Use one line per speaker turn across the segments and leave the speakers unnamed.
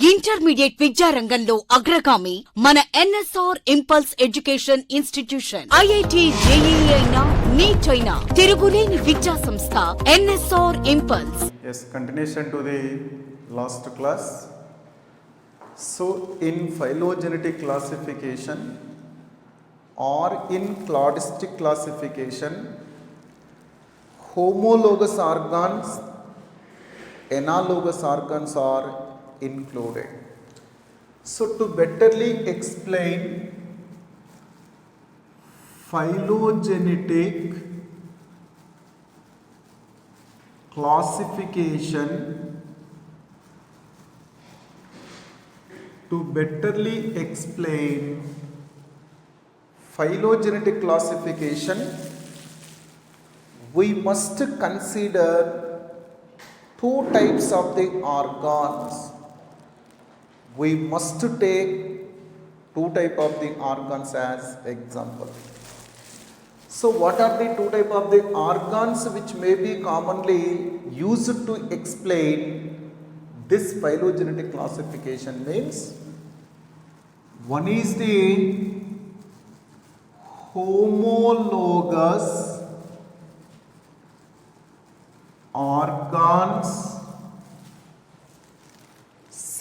Intermediate విద్యారంగంలో అగ్రగామి మన NSR impulse education institution. IIT, JEE అయినా, నీట్ అయినా తిరుగులేని విద్యా సంస్థ NSR impulse.
Yes, continuation to the last class. So in phylogenetic classification or in cladistic classification, homologous organs, analogous organs are included. So to betterly explain phylogenetic classification, to betterly explain phylogenetic classification, we must consider two types of the organs. We must take two type of the organs as example. So what are the two type of the organs which may be commonly used to explain this phylogenetic classification means? One is the homologous organs.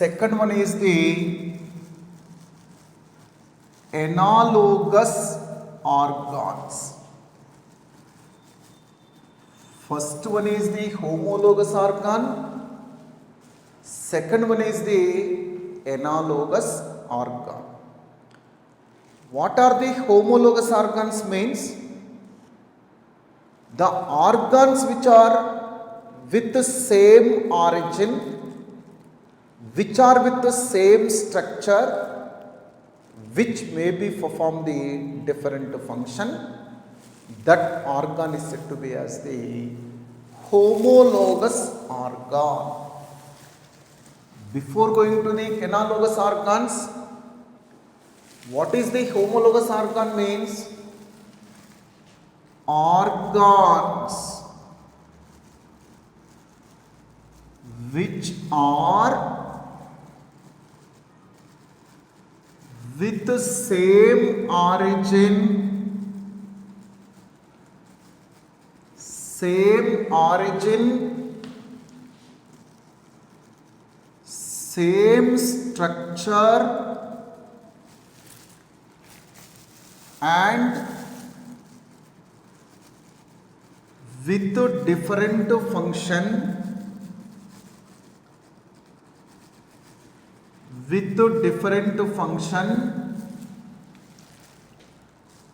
Second one is the analogous organs. First one is the homologous organ. Second one is the analogous organ. What are the homologous organs means? The organs which are with the same origin, which are with the same structure, which may be perform the different function, that organ is said to be as the homologous organ. Before going to the analogous organs, what is the homologous organ means? Organs which are with the same origin, same structure and with a different function,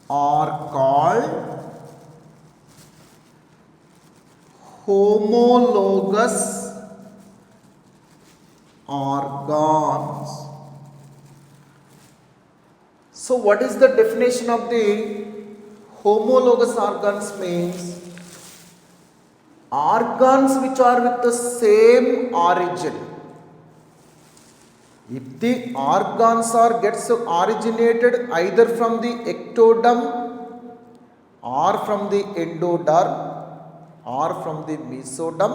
are called homologous organs. So what is the definition of the homologous organs means? Organs which are with the same origin. If the organs are gets originated either from the ectoderm or from the endoderm or from the mesoderm,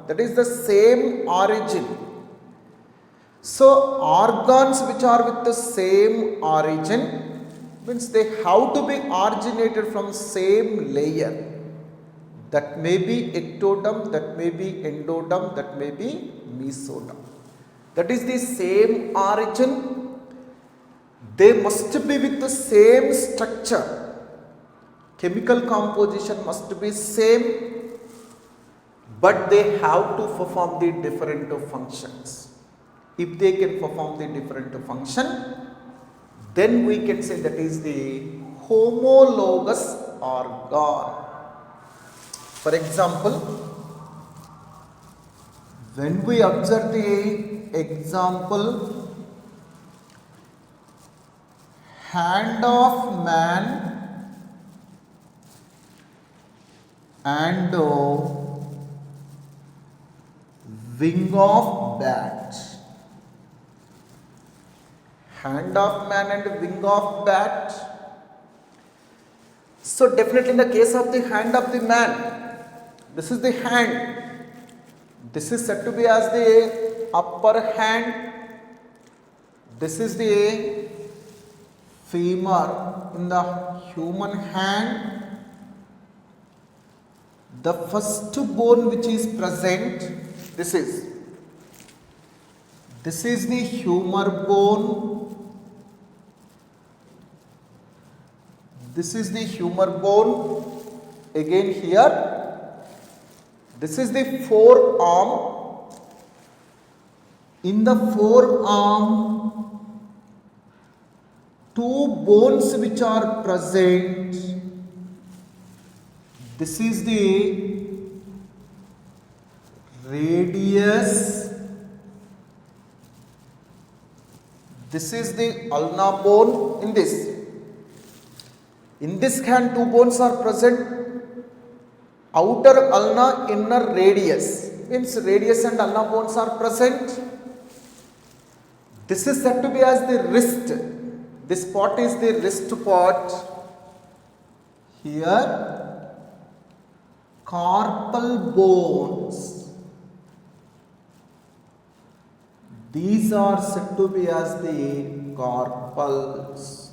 that is the same origin. So organs which are with the same origin means they have to be originated from same layer. That may be ectoderm, that may be endoderm, that may be mesoderm. That is the same origin. They must be with the same structure. Chemical composition must be same, but they have to perform the different functions. If they can perform the different function, then we can say that is the homologous organ. For example, when we observe the example, hand of man and wing of bat. Hand of man and wing of bat. So definitely in the case of the hand of the man, this is the hand. This is said to be as the upper hand This is the femur in the human hand. The first bone which is present, this is the humor bone. This is the humor bone. Again here, this is the forearm. In the forearm, two bones which are present. This is the radius. This is the ulna bone in this. In this hand, two bones are present. Outer ulna, inner radius. Means radius and ulna bones are present. This is said to be as the wrist. This part is the wrist part. Here, carpal bones. These are said to be as the carpals.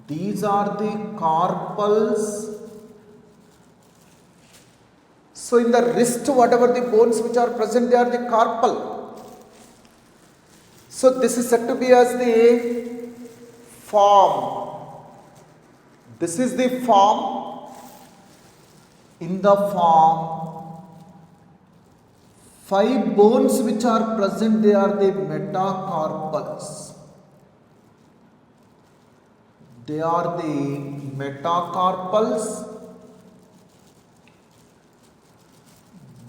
These are the carpals. So in the wrist, whatever the bones which are present, they are the carpal. So this is said to be as the form. This is the form. In the form, 5 bones which are present, they are the metacarpals. They are the metacarpals.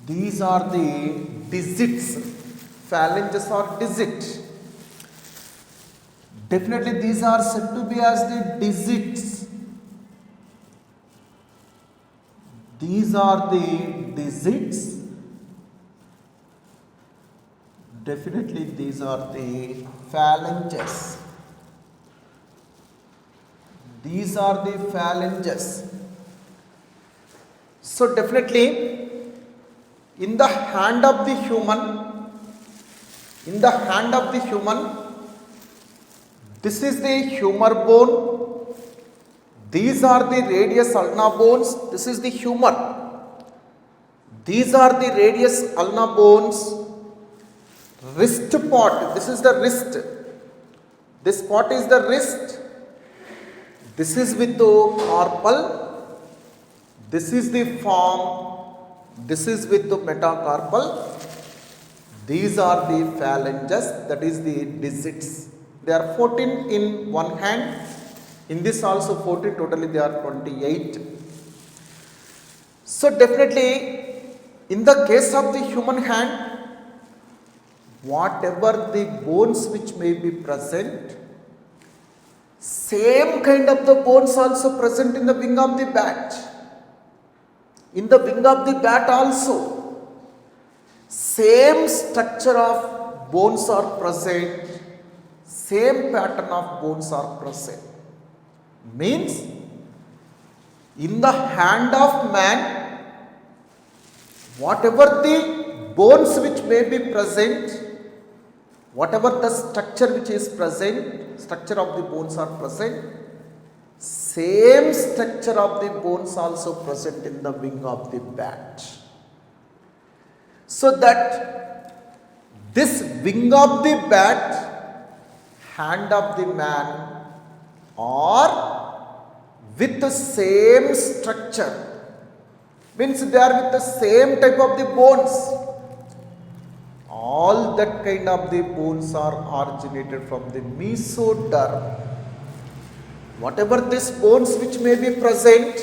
These are the digits. Phalanges or digit. Definitely these are said to be as the digits. These are the digits. Definitely these are the phalanges. These are the phalanges. So definitely in the hand of the human, this is the humor bone. These are the radius ulna bones. This is the humor. These are the radius ulna bones. Wrist part. This is the wrist. This part is the wrist. This is with the carpal. This is the form. This is with the metacarpal. These are the phalanges. That is the digits. They are 14 in one hand. In this also 14, totally they are 28. So definitely in the case of the human hand, whatever the bones which may be present, same kind of the bones also present in the wing of the bat. In the wing of the bat also, same structure of bones are present, same pattern of bones are present. Means in the hand of man, whatever the bones which may be present, whatever the structure which is present, structure of the bones are present, same structure of the bones also present in the wing of the bat. So that this wing of the bat, hand of the man are with the same structure. Means they are with the same type of the bones. All that kind of the bones are originated from the mesoderm. Whatever these bones which may be present,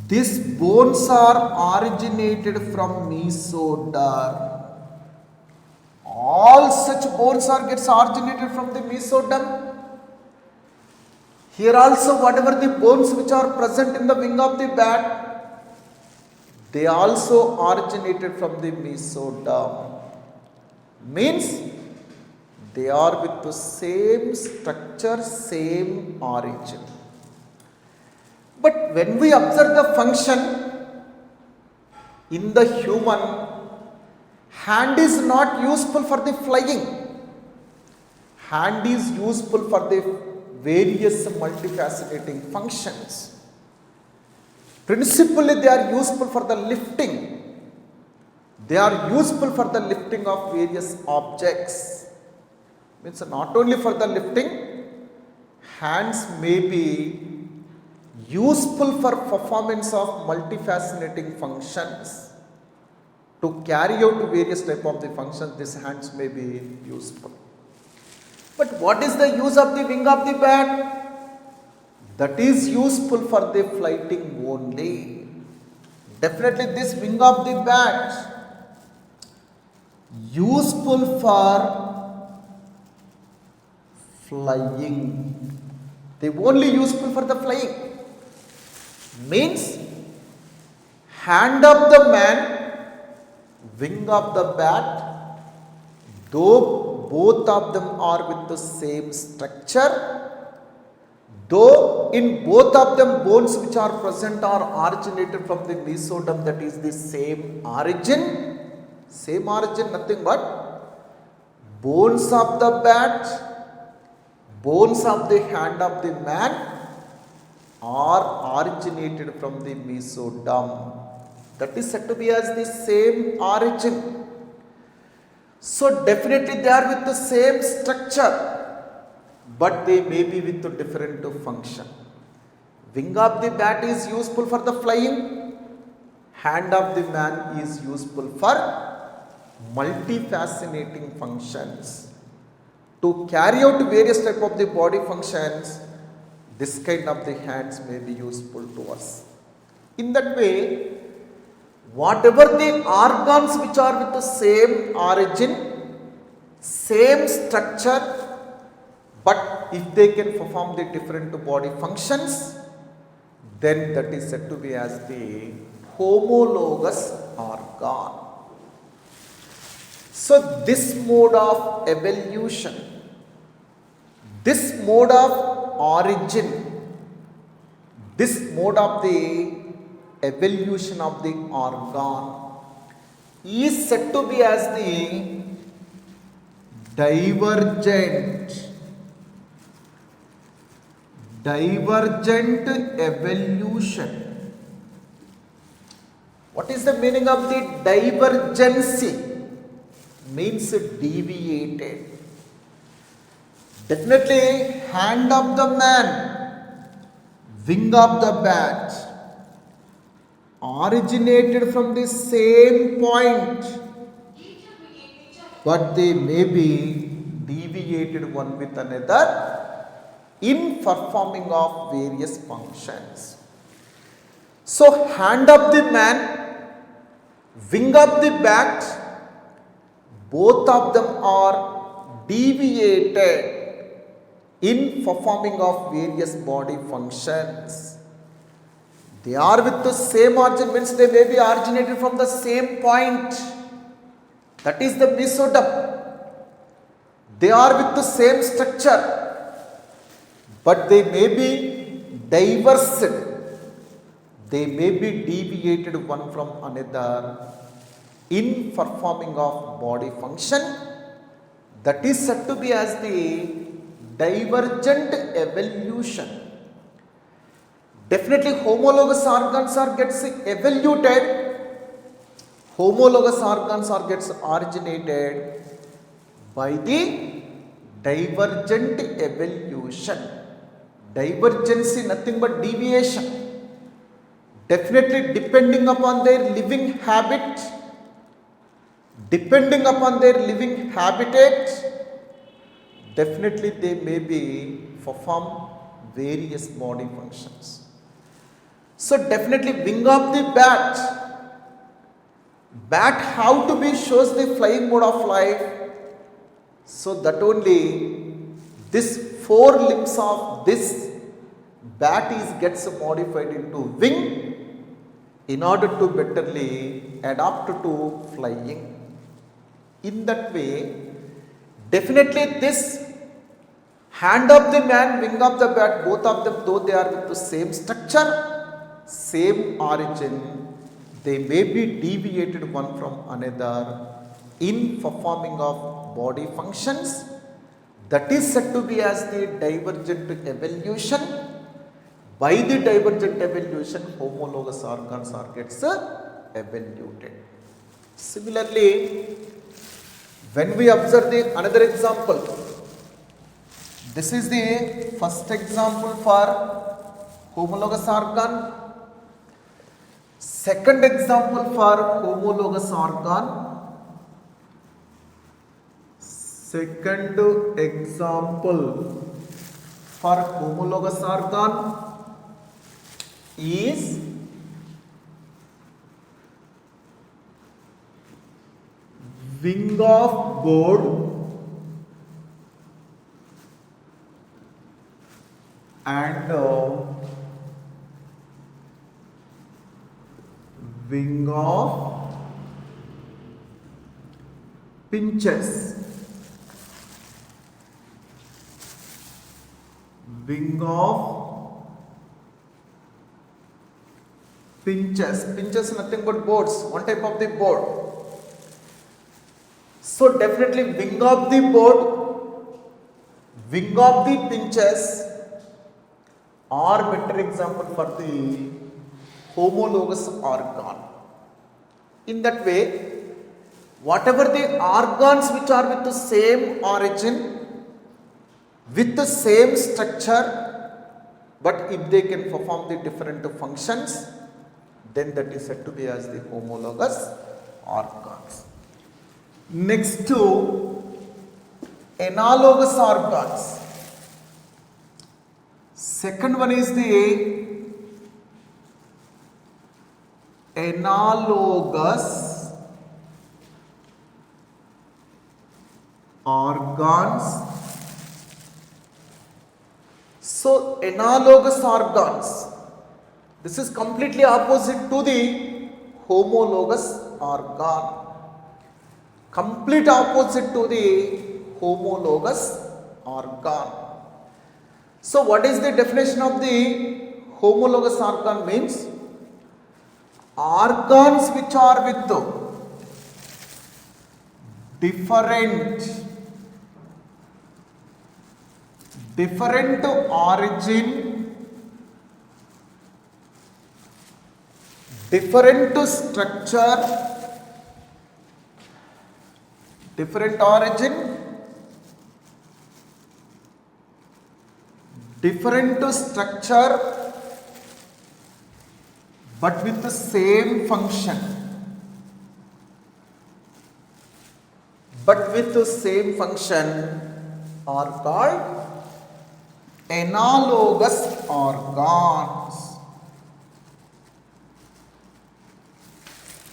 these bones are originated from mesoderm. All such bones gets originated from the mesoderm. Here also whatever the bones which are present in the wing of the bat, they also originated from the mesoderm. Means they are with the same structure, same origin. But when we observe the function in the human, Hand is not useful for the flying. Hand is useful for the various multifaceted functions. Principally, they are useful for the lifting. They are useful for the lifting of various objects. Means not only for the lifting, hands may be useful for performance of multifaceted functions. To carry out various type of the functions, these hands may be useful. But what is the use of the wing of the bat? That is useful for the flighting only. Definitely this wing of the bat useful for flying. They only useful for the flying. Means hand of the man, wing of the bat, though both of them are with the same structure, though in both of them bones which are present are originated from the mesoderm, that is the same origin, nothing but bones of the bat, bones of the hand of the man are originated from the mesoderm. That is said to be as the same origin. So definitely they are with the same structure, but they may be with a different function. Wing of the bat is useful for the flying, hand of the man is useful for multifaceted functions. To carry out various type of the body functions, this kind of the hands may be useful to us. In that way, whatever the organs which are with the same origin, same structure, but if they can perform the different body functions, then that is said to be as the homologous organ. So this mode of evolution, this mode of origin, this mode of the evolution of the organ is said to be as the divergent evolution. What is the meaning of the divergency? Means deviated. Definitely hand of the man, wing of the bat originated from the same point, but they may be deviated one with another in performing of various functions. So hand of the man, wing of the bat, both of them are deviated in performing of various body functions. They are with the same origin, means they may be originated from the same point, that is the mesoderm. They are with the same structure, but they may be diversed. They may be deviated one from another in performing of body function. That is said to be as the divergent evolution. Definitely homologous organs are gets evoluted, homologous organs are gets originated by the divergent evolution. Divergency nothing but deviation. Definitely depending upon their living habit, depending upon their living habitat, definitely they may be perform various body functions. So definitely wing of the bat how to be shows the flying mode of life. So that only this four limbs of this bat is gets modified into wing in order to betterly adapt to flying. In that way, definitely this hand of the man, wing of the bat, both of them, though they are with the same structure, same origin, they may be deviated one from another in performing of body functions, that is said to be as the divergent evolution. By the divergent evolution, homologous organs are gets evoluted. Similarly, when we observe the another example, this is the first example for homologous organ. Second example for homologous organ. Second example for homologous organ is wing of bird and wing of pinches. Wing of pinches. Pinches nothing but birds, one type of the bird. So definitely wing of the bird, wing of the pinches are better example for the homologous organ. In that way, whatever the organs which are with the same origin, with the same structure, but if they can perform the different functions, then that is said to be as the homologous organs. Next to analogous organs. Second one is the analogous organs. So analogous organs, this is completely opposite to the homologous organ. Complete opposite to the homologous organ. So what is the definition of the homologous organ? Means organs which are with different origin, different structure, different origin, different structure, but with the same function. But with the same function are called analogous organs.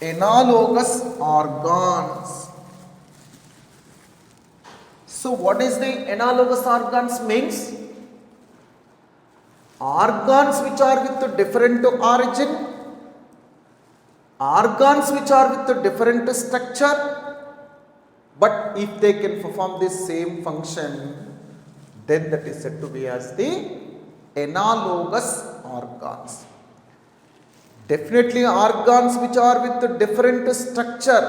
Analogous organs. So what is the analogous organs means? Organs which are with the different origin, organs which are with the different structure, but if they can perform the same function, then that is said to be as the analogous organs. Definitely organs which are with the different structure,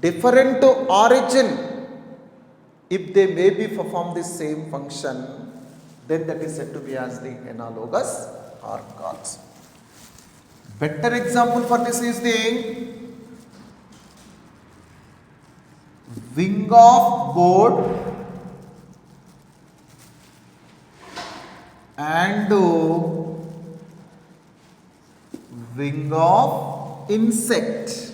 different origin, if they may be perform the same function, then that is said to be as the analogous organs. Better example for this is the wing of bird and wing of insect.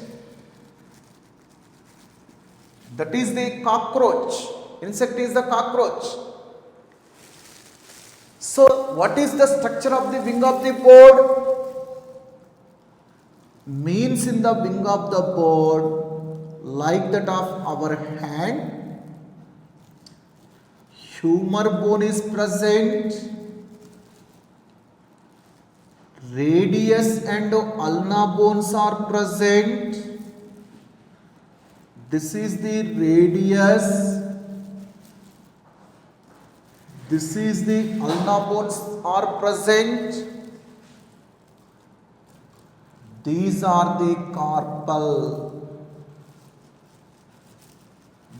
That is the cockroach. Insect is the cockroach. So what is the structure of the wing of the bird? Means in the wing of the bird, like that of our hand, humor bone is present, radius and ulna bones are present. This is the radius, this is the ulna bones are present. These are the carpal.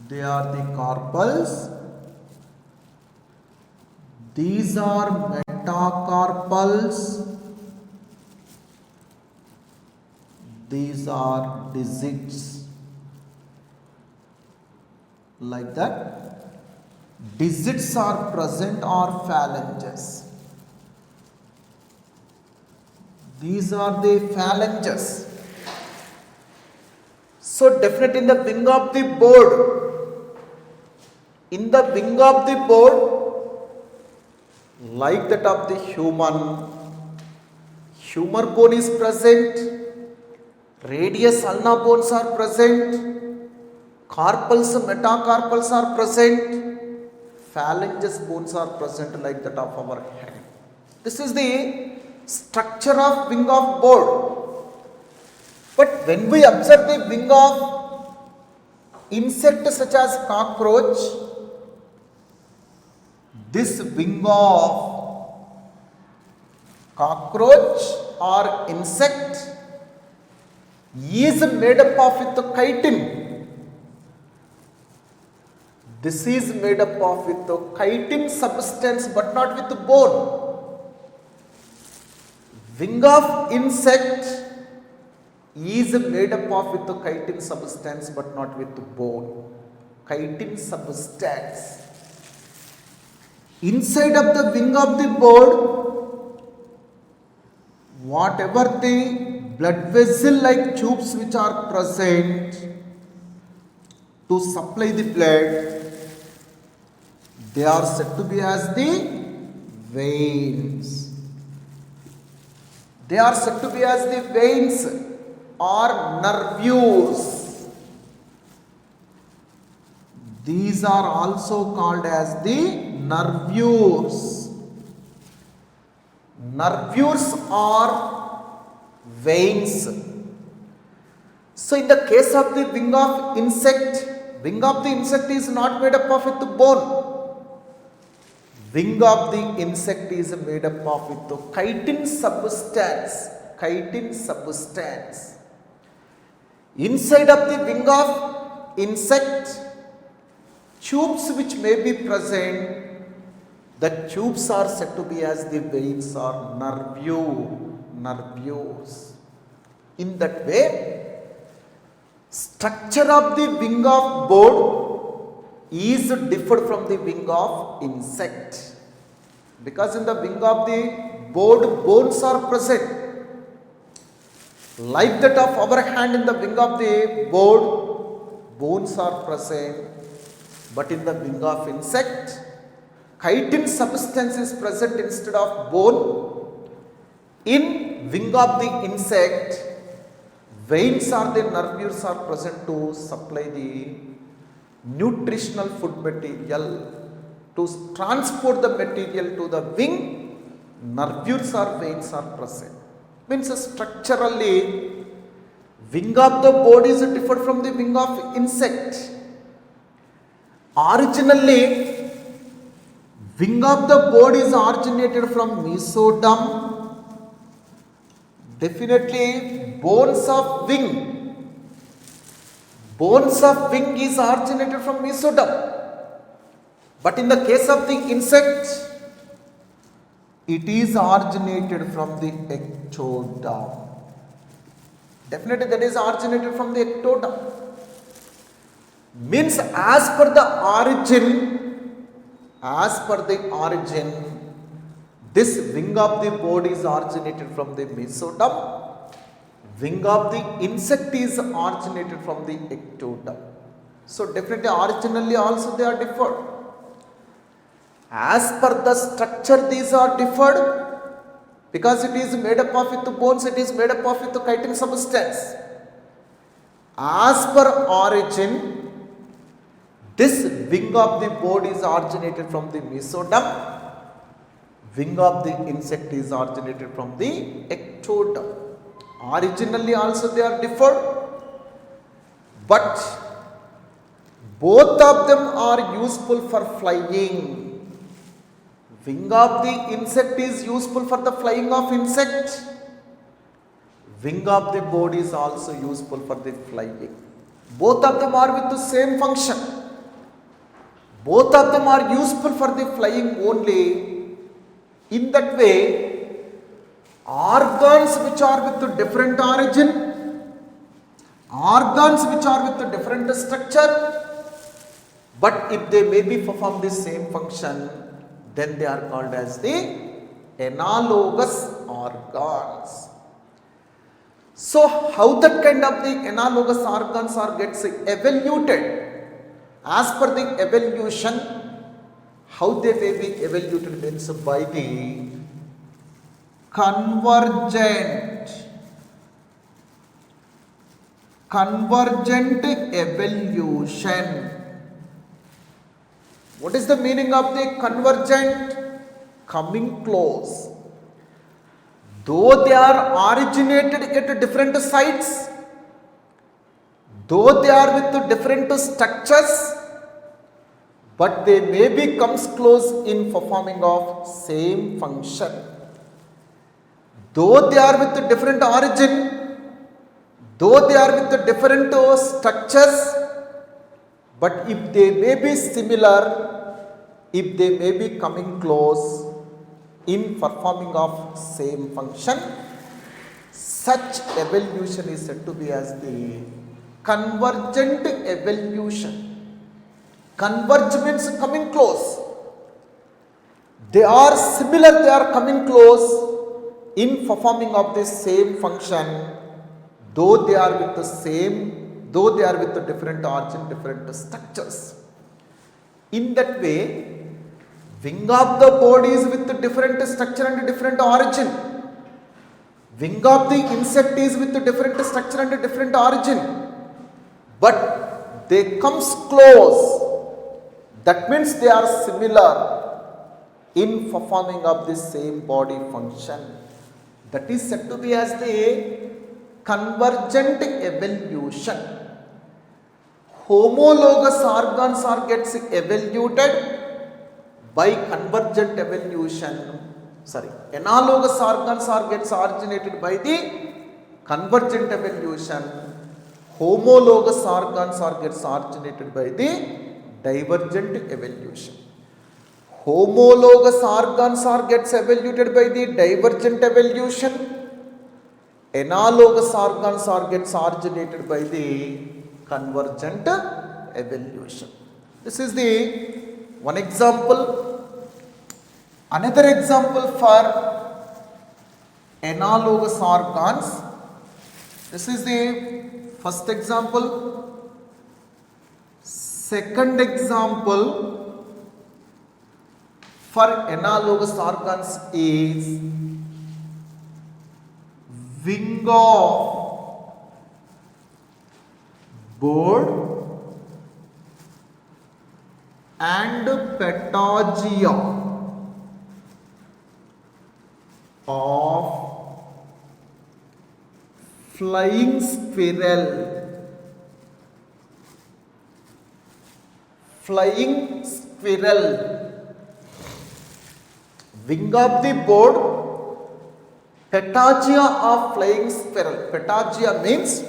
They are the carpals. These are metacarpals. These are digits. Like that. Digits are present or phalanges. These are the phalanges. So definitely in the wing of the bird, like that of the human, humor bone is present, radius ulna bones are present, carpals, metacarpals are present, phalanges bones are present like that of our head. This is the structure of wing of bird. But when we observe the wing of insect such as cockroach, this wing of cockroach or insect is made up of with chitin. This is made up of with chitin substance but not with bone. Wing of insect is made up of with chitin substance but not with bone. Chitin substance. Inside of the wing of the bird, whatever the blood vessel like tubes which are present to supply the blood, they are said to be as the veins. They are said to be as the veins or nervures. These are also called as the nervures. Nervures are veins. So in the case of the wing of the insect is not made up of with bone. Wing of the insect is made up of with chitin substance. Chitin substance. Inside of the wing of insect, tubes which may be present, the tubes are said to be as the veins or nervures. In that way, structure of the wing of bird is different from the wing of insect, because in the wing of the bird bones are present like that of our hand. In the wing of the bird bones are present, but in the wing of insect chitin substance is present instead of bone. In wing of the insect, veins or the nervures are present to supply the nutritional food material, to transport the material to the wing. Nervures or veins are present. Means structurally wing of the bird is different from the wing of insect. Originally wing of the bird is originated from mesoderm. Definitely bones of wing is originated from mesoderm. But in the case of the insect, it is originated from the ectoderm. Definitely that is originated from the ectoderm. Means as per the origin, this wing of the bird is originated from the mesoderm. Wing of the insect is originated from the ectoderm. So definitely originally also they are differed. As per the structure these are differed, because it is made up of with bones, it is made up of with chitin substance. As per origin, this wing of the bird is originated from the mesoderm. Wing of the insect is originated from the ectoderm. Originally also they are differed, but both of them are useful for flying. Wing of the insect is useful for the flying of insect. Wing of the bird is also useful for the flying. Both of them are with the same function. both of them are useful for the flying only. In that way, organs which are with different origin, organs which are with different structure, but if they may be perform the same function, then they are called as the analogous organs. So how that kind of the analogous organs are gets evaluated? As per the evaluation, how they may be evaluated means by the convergent evolution. What is the meaning of the convergent? Coming close. Though they are originated at different sites, though they are with different structures, but they may be comes close in performing of same function. Though they are with different origin, though they are with different structures, but if they may be similar, if they may be coming close in performing of same function, such evolution is said to be as the convergent evolution. Converge means coming close. They are similar, they are coming close in performing of the same function, though they are with the same, though they are with the different origin, different structures. In that way, wing of the body is with the different structure and different origin. Wing of the insect is with the different structure and different origin. But they comes close. That means they are similar in performing of the same body function. That is said to be as the convergent evolution. Homologous organs are gets evaluated by convergent evolution. Analogous organs are gets originated by the convergent evolution. Homologous organs are gets originated by the divergent evolution. Homologous organs are gets evaluated by the divergent evolution. Analogous organs are gets originated by the convergent evolution. This is the one example. Another example for analogous organs. This is the first example. Second example for analogous organs is wing of bird and patagia of flying squirrel. Flying squirrel. Wing of the bird, patagia of flying squirrel. Patagia means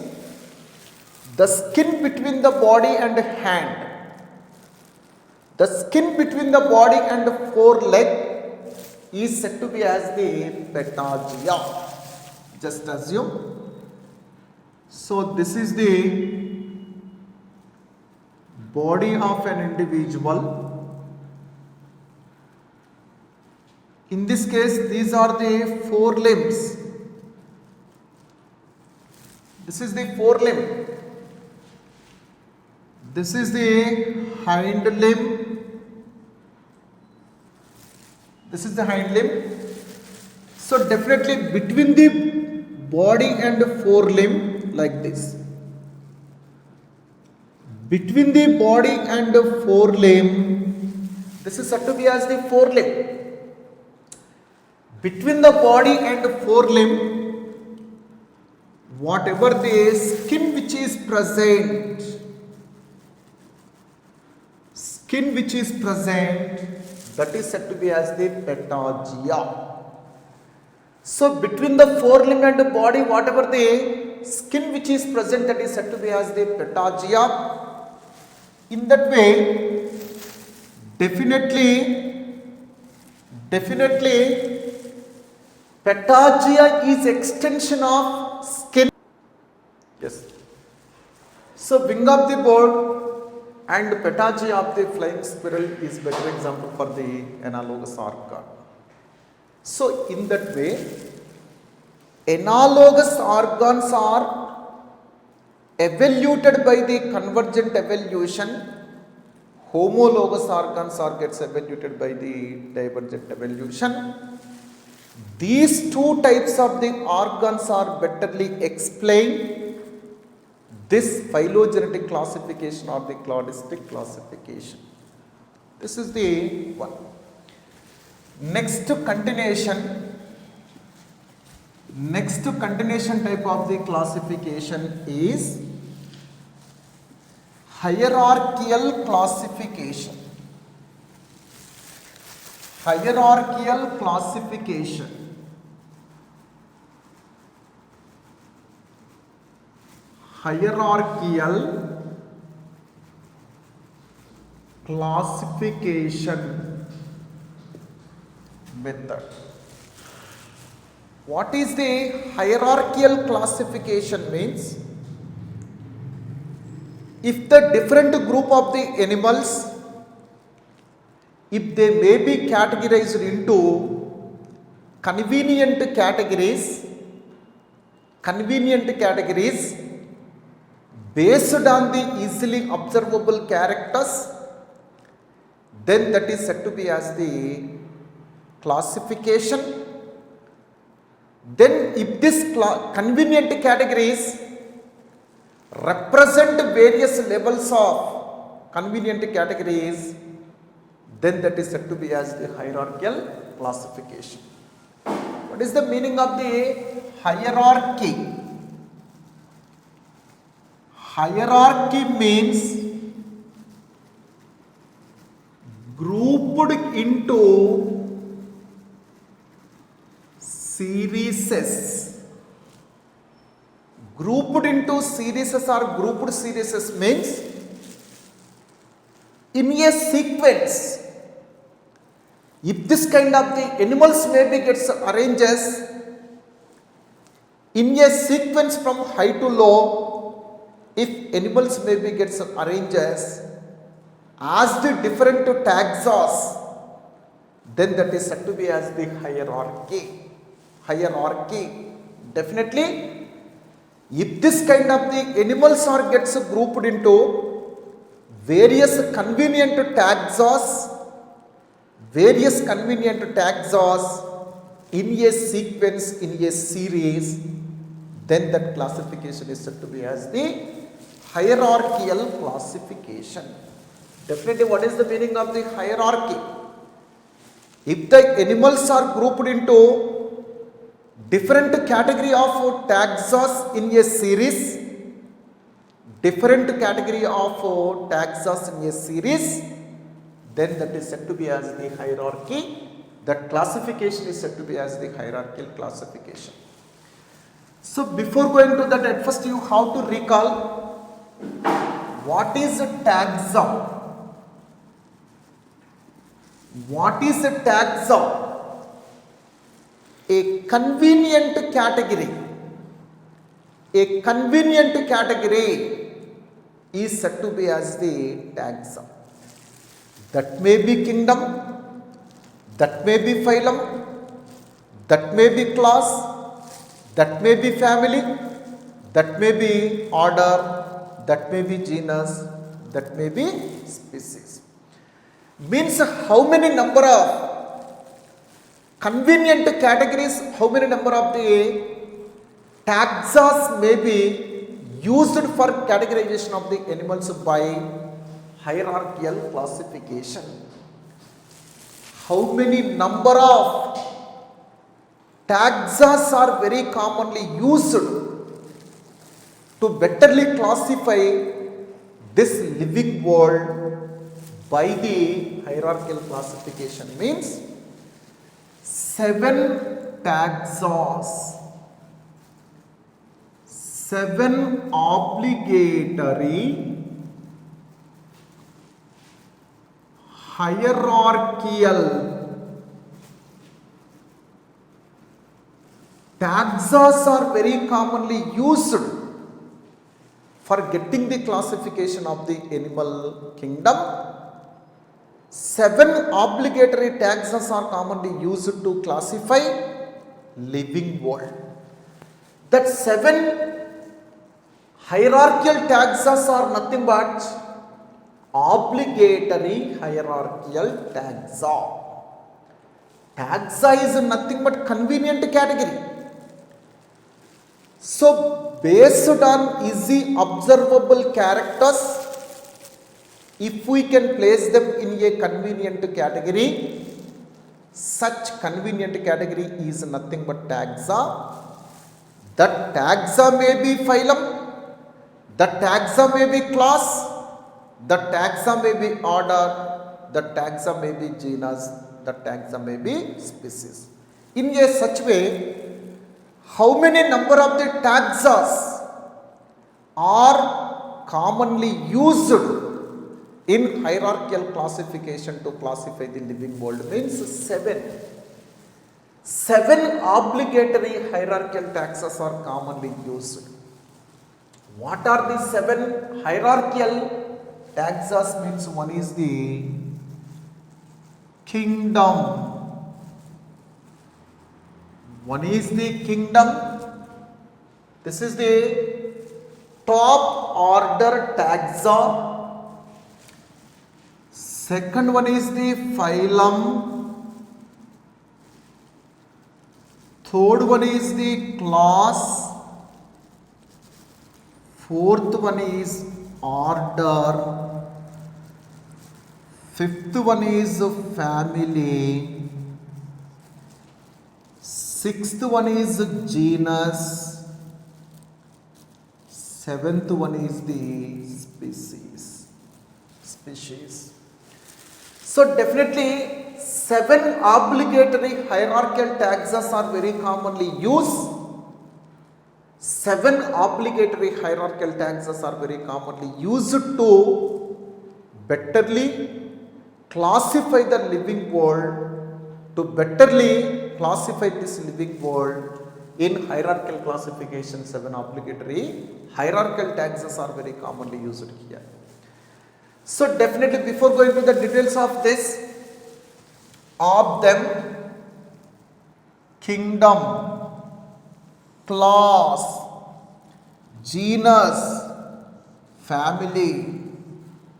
the skin between the body and hand. The skin between the body and the foreleg is said to be as the patagia. Just assume. So this is the body of an individual. In this case, these are the forelimbs. This is the forelimb. This is the hind limb. This is the hind limb. So definitely between the body and the forelimb, like this. Between the body and the forelimb, this is said to be as the forelimb. Between the body and the forelimb, whatever the skin which is present, that is said to be as the patagia. So between the forelimb and the body, whatever the skin which is present, that is said to be as the patagia. In that way, Definitely, patagia is extension of skin. Yes. So wing of the bird and patagia of the flying squirrel is better example for the analogous organ. So in that way, analogous organs are evaluated by the convergent evolution. Homologous organs are gets evaluated by the divergent evolution. These two types of the organs are betterly explained. This phylogenetic classification or the cladistic classification. This is the one. Next continuation type of the classification is hierarchical classification. Hierarchical classification. Hierarchical classification method. What is the hierarchical classification means? If the different group of the animals, if they may be categorized into convenient categories based on the easily observable characters, then that is said to be as the classification. Then if this convenient categories represent various levels of convenient categories, then that is said to be as the hierarchical classification. What is the meaning of the hierarchy? Hierarchy means grouped into series. Grouped into series or grouped series means in a sequence. If this kind of the animals maybe gets arranges in a sequence from high to low, if animals maybe gets arranges as the different taxons, then that is said to be as the hierarchy. Definitely, if this kind of the animals are gets grouped into various convenient taxons in a sequence, in a series, then that classification is said to be as the hierarchical classification. Definitely, what is the meaning of the hierarchy? If the animals are grouped into different category of taxons in a series, then that is said to be as the hierarchy. That classification is said to be as the hierarchical classification. So before going to that, at first you have to recall what is a taxon. What is a taxon? A convenient category. A convenient category is said to be as the taxon. That may be kingdom, that may be phylum, that may be class, that may be family, that may be order, that may be genus, that may be species. Means how many number of convenient categories, how many number of the taxons may be used for categorization of the animals by hierarchical classification. How many number of taxons are very commonly used to betterly classify this living world by the hierarchical classification means 7 taxons, 7 obligatory hierarchical taxas are very commonly used for getting the classification of the animal kingdom. 7 obligatory taxas are commonly used to classify living world. That 7 hierarchical taxas are nothing but obligatory hierarchical taxa. Taxa is nothing but convenient category. So based on easy observable characters, if we can place them in a convenient category, such convenient category is nothing but taxa. That taxa may be phylum, that taxa may be class, that taxa may be order, that taxa may be genus, that taxa may be species. In a such way, how many number of the taxas are commonly used in hierarchical classification to classify the living world means 7. 7 obligatory hierarchical taxas are commonly used. What are the 7 hierarchical taxas means? One is the kingdom. One is the kingdom. This is the top order taxa. Second one is the phylum. Third one is the class. Fourth one is order. Fifth one is family. Sixth one is genus. Seventh one is the species. So definitely 7 obligatory hierarchical taxas are very commonly used. 7 obligatory hierarchical taxas are very commonly used to betterly classify the living world, to betterly classify this living world in hierarchical classification. 7 obligatory hierarchical taxas are very commonly used here. So definitely before going to the details of this, of them, kingdom, class, genus, family,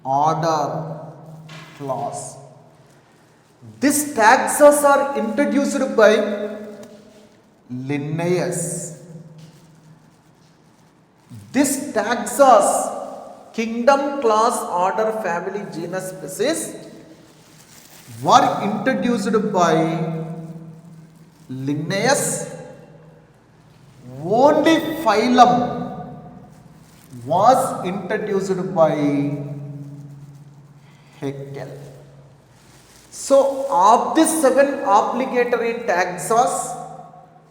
order, class. These taxas are introduced by Linnaeus. These taxas, kingdom, class, order, family, genus, species, were introduced by Linnaeus. Only phylum was introduced by Haeckel. So of these 7 obligatory taxas,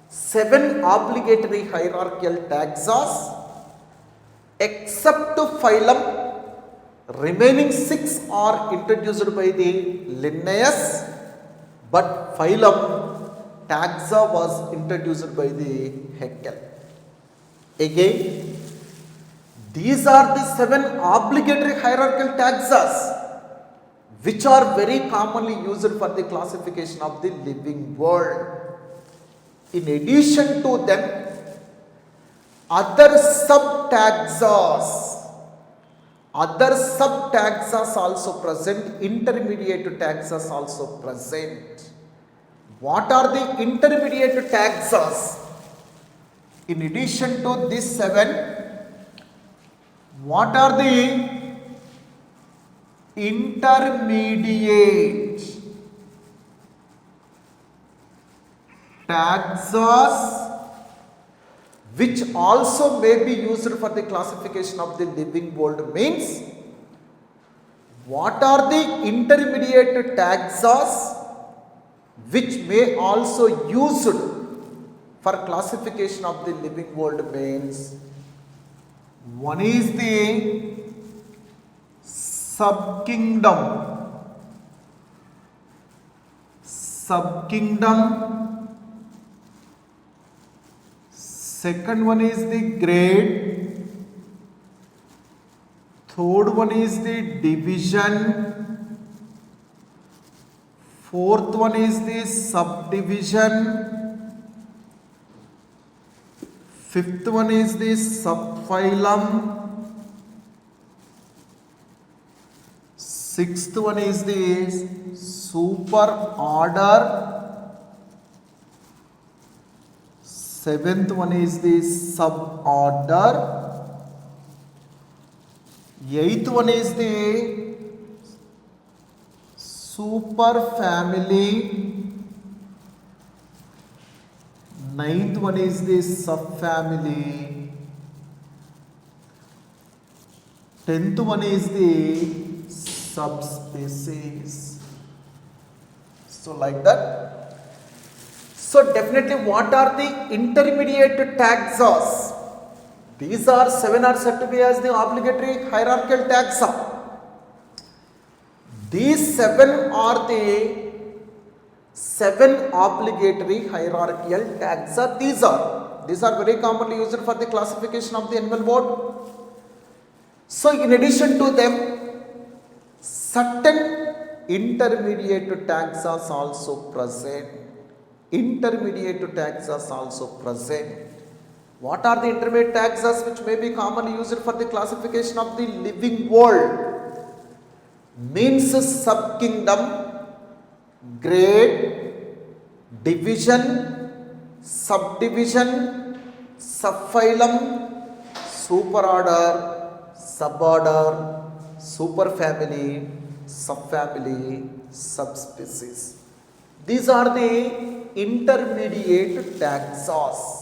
7 obligatory hierarchical taxas, except phylum, remaining 6 are introduced by the Linnaeus, but phylum taxa was introduced by the Haeckel. Again, these are the 7 obligatory hierarchical taxas which are very commonly used for the classification of the living world. In addition to them, other subtaxas also present, intermediate taxas also present. What are the intermediate taxas? In addition to these 7, what are the intermediate taxas which also may be used for the classification of the living world means, what are the intermediate taxas which may also used for classification of the living world means, one is the subkingdom, subkingdom. Second one is the grade. Third one is the division. Fourth one is the subdivision. Fifth one is the subphylum. Sixth one is the superorder. Seventh one is the suborder. Eighth one is the superfamily. Ninth one is the subfamily. 10th one is the subspecies. So like that. So definitely what are the intermediate taxa? These are 7 are said to be as the obligatory hierarchical taxa. These 7 are the 7 obligatory hierarchical taxa. These are very commonly used for the classification of the animal world. So in addition to them, certain intermediate taxa also present. What are the intermediate taxa which may be commonly used for the classification of the living world? Means subkingdom, grade, division, subdivision, subphylum, superorder, suborder, superfamily, subfamily, subspecies. These are the intermediate taxa.